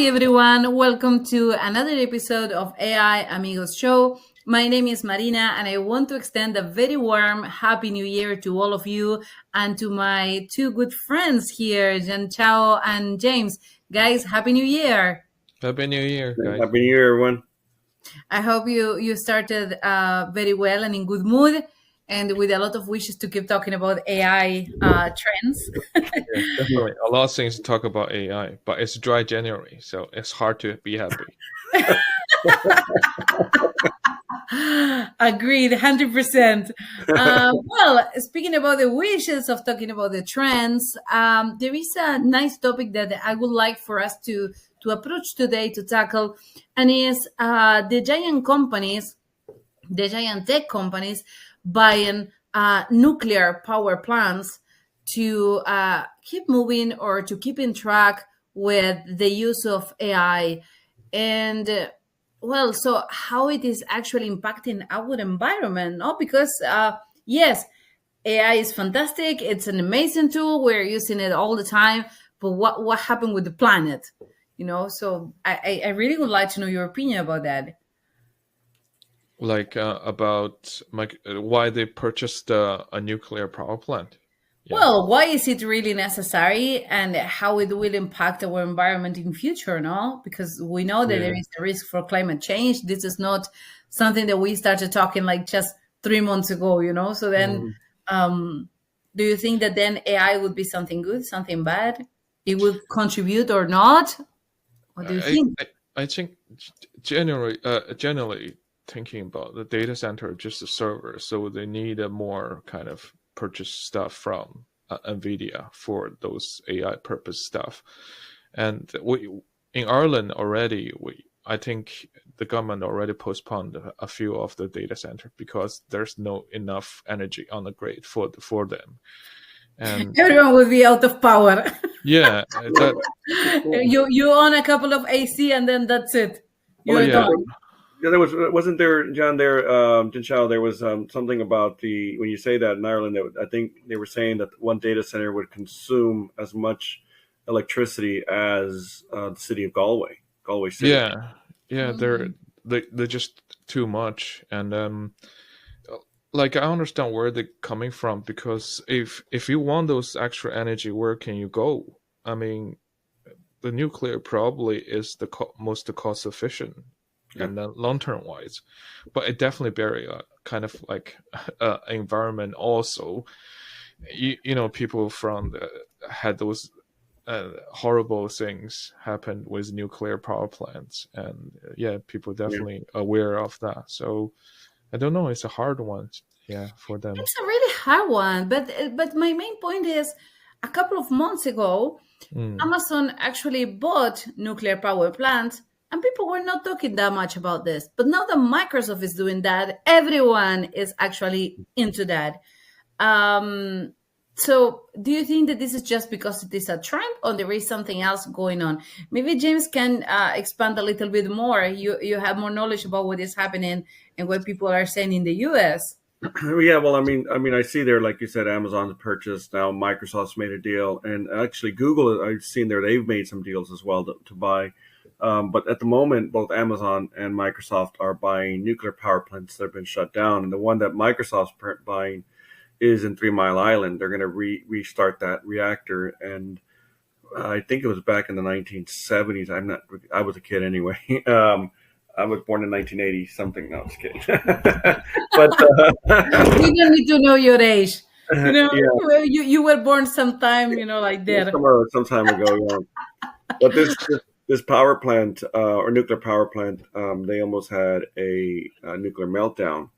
everyone. Welcome to another episode of AI Amigos show. My name is Marina, and I want to extend a very warm Happy New Year to all of you and to my two good friends here, Jean Chao and James. Guys, Happy New Year. Happy New Year, guys. Happy New Year, everyone. I hope you started very well and in good mood and with a lot of wishes to keep talking about AI trends. Yeah, definitely. A lot of things to talk about AI, but it's dry January, so it's hard to be happy. Agreed, 100%. Well, speaking about the wishes of talking about the trends, there is a nice topic that I would like for us to approach today to tackle, and is the giant tech companies buying nuclear power plants to keep moving or to keep in track with the use of AI. And well, so how it is actually impacting our environment, no? Because yes, AI is fantastic. It's an amazing tool. We're using it all the time. But what happened with the planet? So I really would like to know your opinion about that. Like about why they purchased a nuclear power plant. Yeah. Well, why is it really necessary, and how it will impact our environment in future, no? Because we know that there is a risk for climate change. This is not something that we started talking like just 3 months ago, So then, do you think that then AI would be something good, something bad? It would contribute or not? What do you think? I think generally thinking about the data center, just a server, so they need a more kind of purchase stuff from NVIDIA for those AI purpose stuff. And in Ireland already, I think the government already postponed a few of the data center because there's no enough energy on the grid for them. And everyone will be out of power. Yeah, you own a couple of AC and then that's it. Yeah, wasn't there, John? Jinchao, there was something about when you say that in Ireland, I think they were saying that one data center would consume as much electricity as the city of Galway City. Yeah, they're just too much, and like I understand where they're coming from, because if you want those extra energy, where can you go? I mean, the nuclear probably is the most cost efficient. Yeah. And then long-term wise, but it definitely bury kind of like environment also. People had those horrible things happen with nuclear power plants, and people definitely aware of that. So I don't know, it's a hard one, for them. It's a really hard one, but my main point is, a couple of months ago, Amazon actually bought nuclear power plants. And people were not talking that much about this. But now that Microsoft is doing that, everyone is actually into that. So do you think that this is just because it is a trend, or there is something else going on? Maybe James can expand a little bit more. You have more knowledge about what is happening and what people are saying in the US. Yeah, well, I mean, I see there, like you said, Amazon's purchased. Now Microsoft's made a deal. And actually Google, I've seen there, they've made some deals as well to buy. But at the moment, both Amazon and Microsoft are buying nuclear power plants that have been shut down. And the one that Microsoft's buying is in 3 Mile Island. They're going to restart that reactor. And I think it was back in the 1970s. I was a kid anyway. I was born in 1980 something. No, just kidding. But we don't need to know your age. You were born sometime, like that. Some time ago, yeah. But this power plant or nuclear power plant, they almost had a nuclear meltdown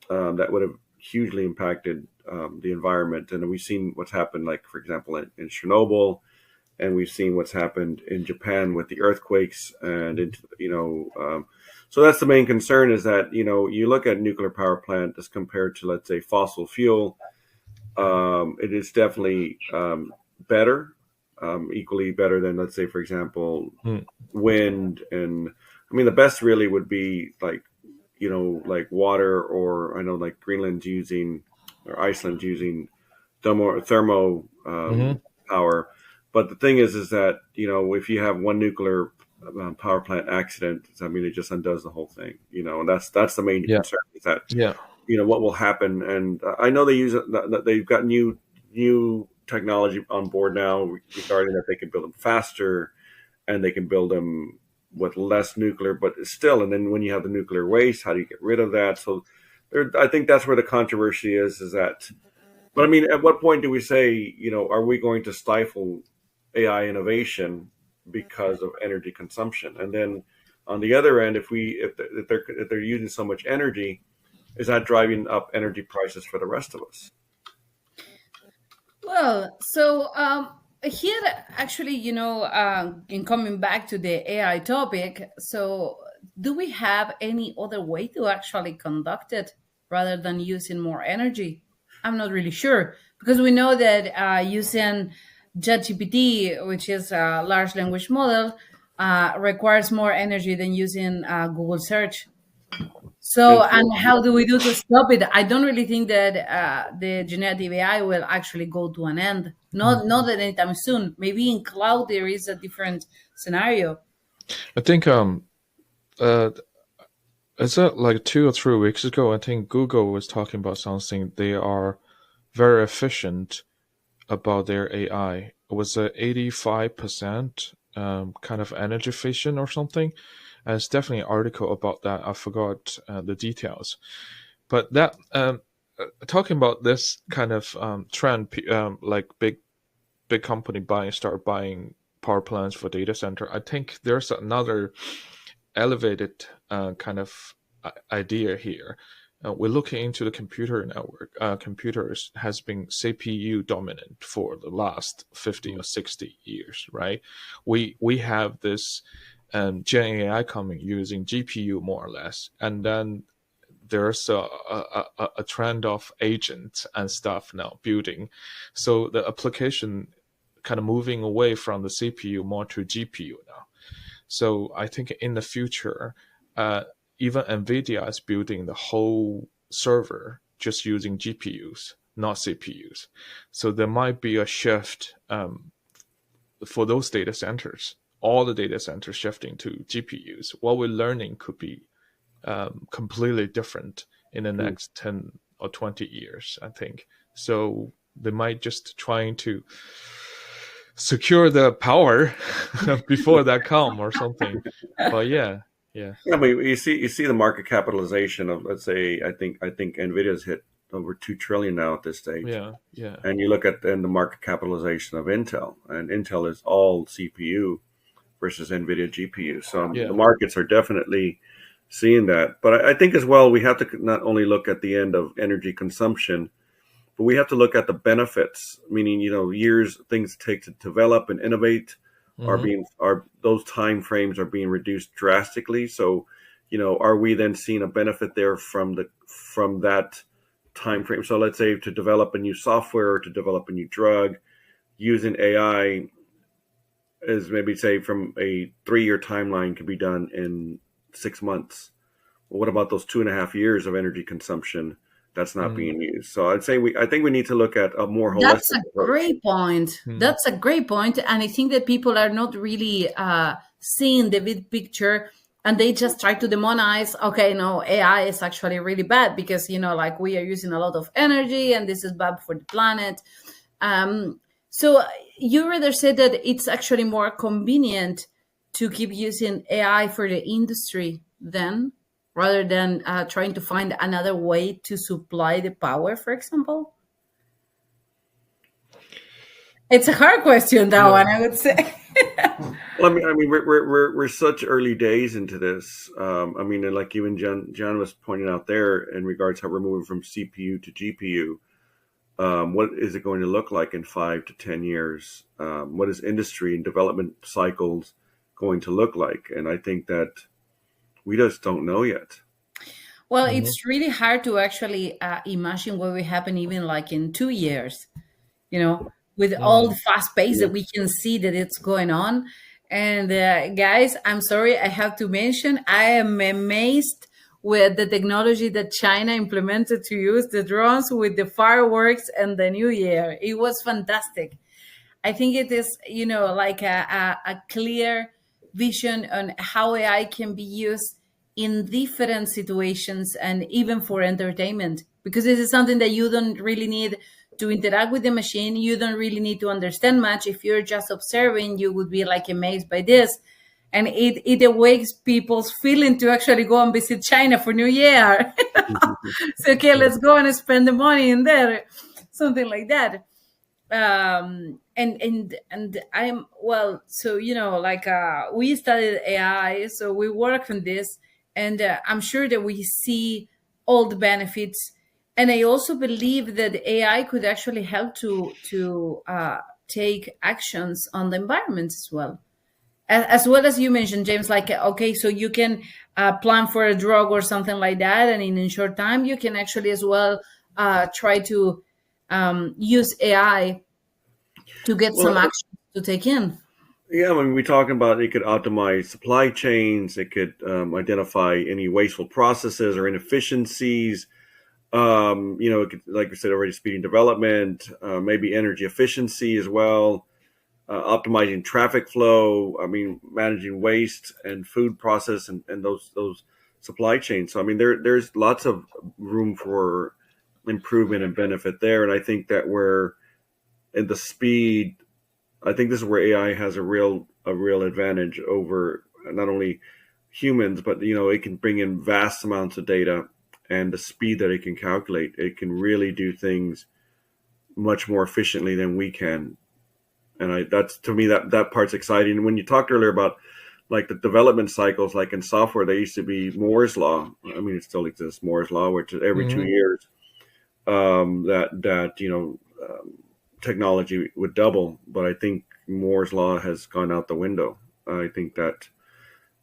that would have hugely impacted the environment. And we've seen what's happened, like, for example, in Chernobyl, and we've seen what's happened in Japan with the earthquakes. And, so that's the main concern, is that, you look at nuclear power plant as compared to, let's say, fossil fuel. It is definitely better. Equally better than, let's say, for example, wind. And I mean, the best really would be like water, or I know like Greenland's using, or Iceland's using thermo power. But the thing is that, if you have one nuclear power plant accident, I mean, it just undoes the whole thing. And that's the main Yeah. concern, is that Yeah. what will happen. And I know they use it. That they've got new technology on board now regarding that they can build them faster, and they can build them with less nuclear, but still. And then when you have the nuclear waste, how do you get rid of that? So I think that's where the controversy is that. But I mean, at what point do we say, are we going to stifle AI innovation because of energy consumption? And then on the other end, if they're using so much energy, is that driving up energy prices for the rest of us? Well, so here actually, in coming back to the AI topic, so do we have any other way to actually conduct it rather than using more energy? I'm not really sure, because we know that using ChatGPT, which is a large language model, requires more energy than using Google search. So, And and how do we do to stop it? I don't really think that the generative AI will actually go to an end. Not at anytime soon. Maybe in cloud there is a different scenario. I think uh is that like 2 or 3 weeks ago? I think Google was talking about something. They are very efficient about their AI. It was 85% kind of energy efficient or something. And it's definitely an article about that. I forgot the details. But that talking about this kind of trend, like big company start buying power plants for data center. I think there's another elevated kind of idea here. We're looking into the computer network. Computers has been CPU dominant for the last 50 or 60 years, right? We have this Gen AI coming using GPU more or less, and then there's a trend of agents and stuff now building. So the application kind of moving away from the CPU more to GPU now. So I think in the future, even NVIDIA is building the whole server just using GPUs, not CPUs. So there might be a shift for those data centers, all the data centers shifting to GPUs. What we're learning could be completely different in the next 10 or 20 years, I think. So they might just trying to secure the power before that come or something. But yeah. I mean, you see the market capitalization of, let's say, I think Nvidia's hit over 2 trillion now at this stage. Yeah. And you look at then the market capitalization of Intel, and Intel is all CPU versus Nvidia GPU. So Yeah. the markets are definitely seeing that. But I think as well, we have to not only look at the end of energy consumption, but we have to look at the benefits. Meaning, years things take to develop and innovate are those time frames are being reduced drastically. So, are we then seeing a benefit there from that time frame? So let's say to develop a new software or to develop a new drug using AI is maybe say from a 3-year timeline can be done in 6 months. Well, what about those 2.5 years of energy consumption that's not being used? So I think we need to look at a more That's holistic a approach. great point. That's a great point. And I think that people are not really seeing the big picture, and they just try to demonize, okay, no, AI is actually really bad because, like we are using a lot of energy and this is bad for the planet. So you rather say that it's actually more convenient to keep using AI for the industry then, rather than trying to find another way to supply the power, for example? It's a hard question, that one, I would say. Well, I mean, we're such early days into this. I mean, and like you and John was pointing out there in regards how we're moving from CPU to GPU. What is it going to look like in 5 to 10 years? What is industry and development cycles going to look like? And I think that we just don't know yet. Well, it's really hard to actually imagine what will happen even like in 2 years, with all the fast pace that we can see that it's going on. And guys, I'm sorry, I have to mention, I am amazed with the technology that China implemented to use the drones with the fireworks and the New Year. It was fantastic. I think it is, like a clear vision on how AI can be used in different situations and even for entertainment, because this is something that you don't really need to interact with the machine. You don't really need to understand much. If you're just observing, you would be like amazed by this. And it awakes people's feeling to actually go and visit China for New Year. So, okay, let's go and spend the money in there, something like that. And I'm, well, so like we studied AI, so we work on this, and I'm sure that we see all the benefits. And I also believe that AI could actually help to take actions on the environment as well. As well as you mentioned, James, like, okay, so you can plan for a drug or something like that, and in a short time you can actually as well try to use AI to get some action to take in. Yeah, I mean, we're talking about it could optimize supply chains. It could identify any wasteful processes or inefficiencies. It could, like I said already, speeding development, maybe energy efficiency as well, optimizing traffic flow. I mean, managing waste and food process and those supply chains. So I mean, there's lots of room for improvement and benefit there. And I think that we're in the speed. I think this is where AI has a real advantage over not only humans, but it can bring in vast amounts of data, and the speed that it can calculate, it can really do things much more efficiently than we can. And that's, to me, that part's exciting. And when you talked earlier about like the development cycles, like in software, they used to be Moore's law. I mean, it still exists, Moore's law, which is every 2 years technology would double. But I think Moore's law has gone out the window. I think that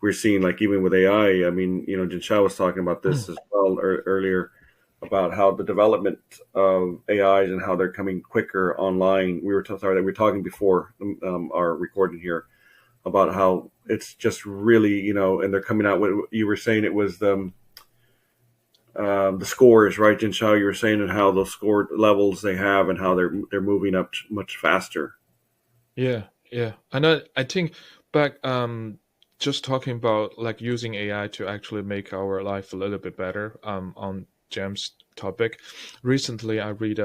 we're seeing, like, even with AI, I mean, Jinsha was talking about this as well earlier, about how the development of AIs and how they're coming quicker online. We were talking before our recording here about how it's just really, and they're coming out with, you were saying it was the scores, right, Jinsha? You were saying, and how those score levels they have and how they're moving up much faster. Yeah. And I think back, just talking about like using AI to actually make our life a little bit better, on Jam's topic. Recently, I read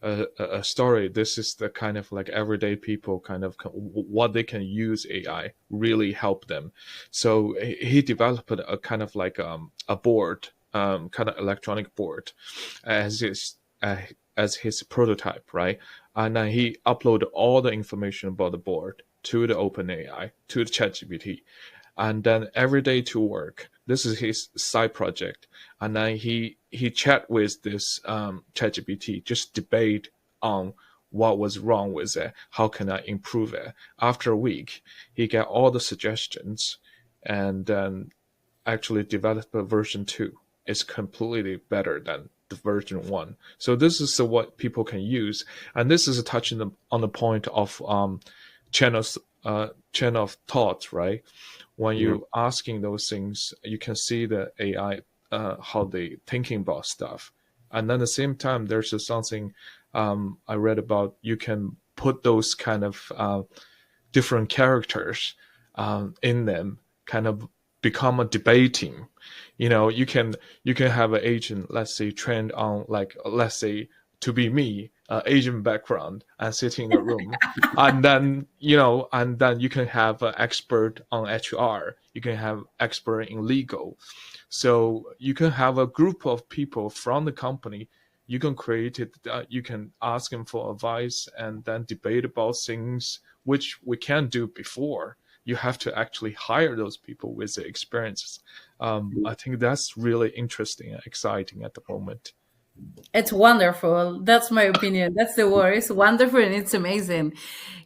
a story. This is the kind of like everyday people kind of what they can use AI really help them. So he developed a kind of like a board, kind of electronic board, as his prototype, right? And then he uploaded all the information about the board to the OpenAI, to the ChatGPT. And then every day to work, this is his side project. And then he chat with this ChatGPT, just debate on what was wrong with it, how can I improve it. After a week, he got all the suggestions and then actually developed a version 2. It's completely better than the version 1. So this is what people can use. And this is touching on the point of chain of thought, right? When you're asking those things, you can see the AI, how they thinking about stuff. And then at the same time, there's something I read about. You can put those kind of different characters in them, kind of become a debating. You can have an agent, let's say, trained on, like, let's say, to be me, Asian background, and sitting in a room, and then you can have an expert on HR. You can have expert in legal. So you can have a group of people from the company. You can create it. You can ask them for advice and then debate about things which we can't do before. You have to actually hire those people with the experiences. I think that's really interesting and exciting at the moment. It's wonderful. That's my opinion. That's the word. It's wonderful and it's amazing.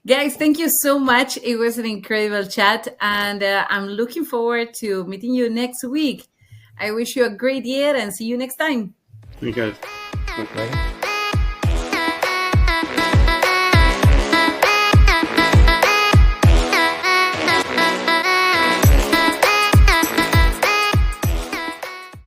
Guys, thank you so much. It was an incredible chat, and I'm looking forward to meeting you next week. I wish you a great year and see you next time. You guys. Okay.